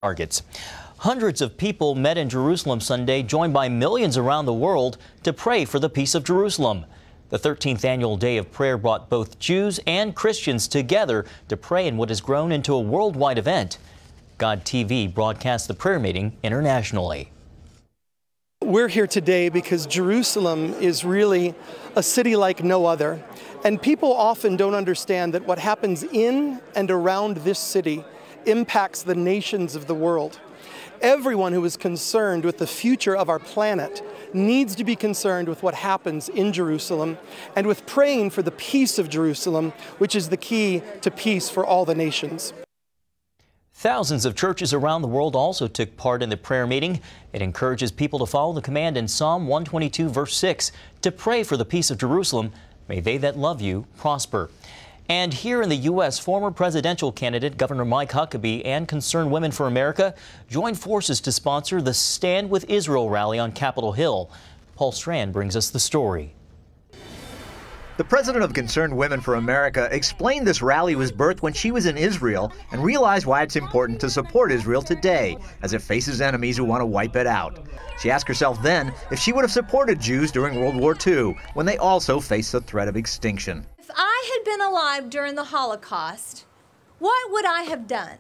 targets. Hundreds of people met in Jerusalem Sunday, joined by millions around the world to pray for the peace of Jerusalem. The 13th annual day of prayer brought both Jews and Christians together to pray in what has grown into a worldwide event. God TV broadcasts the prayer meeting internationally. We're here today because Jerusalem is really a city like no other. And people often don't understand that what happens in and around this city impacts the nations of the world. Everyone who is concerned with the future of our planet needs to be concerned with what happens in Jerusalem and with praying for the peace of Jerusalem, which is the key to peace for all the nations. Thousands of churches around the world also took part in the prayer meeting. It encourages people to follow the command in Psalm 122, verse 6, to pray for the peace of Jerusalem. May they that love you prosper. And here in the U.S., former presidential candidate Governor Mike Huckabee and Concerned Women for America joined forces to sponsor the Stand with Israel rally on Capitol Hill. Paul Strand brings us the story. The president of Concerned Women for America explained this rally was birthed when she was in Israel and realized why it's important to support Israel today as it faces enemies who want to wipe it out. She asked herself then if she would have supported Jews during World War II when they also faced the threat of extinction. If I had been alive during the Holocaust, what would I have done?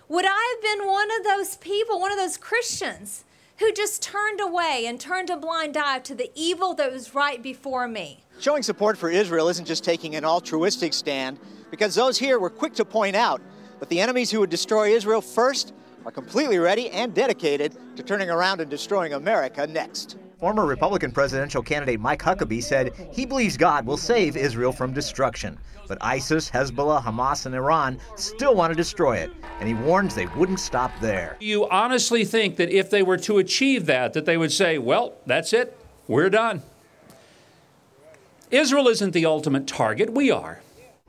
Would I have been one of those people, one of those Christians who just turned away and turned a blind eye to the evil that was right before me? Showing support for Israel isn't just taking an altruistic stand, because those here were quick to point out that the enemies who would destroy Israel first are completely ready and dedicated to turning around and destroying America next. Former Republican presidential candidate Mike Huckabee said he believes God will save Israel from destruction. But ISIS, Hezbollah, Hamas, and Iran still want to destroy it, and he warns they wouldn't stop there. You honestly think that if they were to achieve that they would say, well, that's it, we're done? Israel isn't the ultimate target, we are.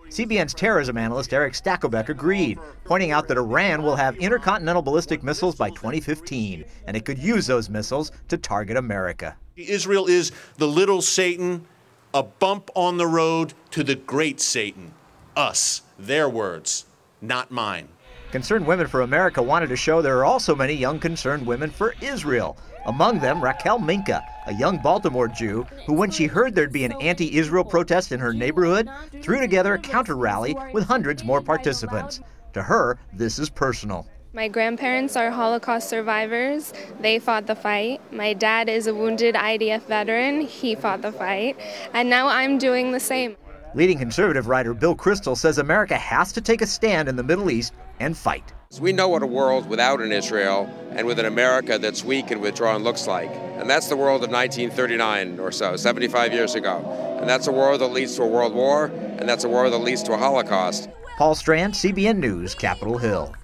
CBN's terrorism analyst Eric Stakelbeck agreed, pointing out that Iran will have intercontinental ballistic missiles by 2015, and it could use those missiles to target America. Israel is the little Satan, a bump on the road to the great Satan. Us, their words, not mine. Concerned Women for America wanted to show there are also many young concerned women for Israel. Among them, Raquel Minka, a young Baltimore Jew who, when she heard there'd be an anti-Israel protest in her neighborhood, threw together a counter-rally with hundreds more participants. To her, this is personal. My grandparents are Holocaust survivors. They fought the fight. My dad is a wounded IDF veteran. He fought the fight. And now I'm doing the same. Leading conservative writer Bill Kristol says America has to take a stand in the Middle East and fight. We know what a world without an Israel and with an America that's weak and withdrawn looks like. And that's the world of 1939 or so, 75 years ago. And that's a war that leads to a world war, and that's a war that leads to a Holocaust. Paul Strand, CBN News, Capitol Hill.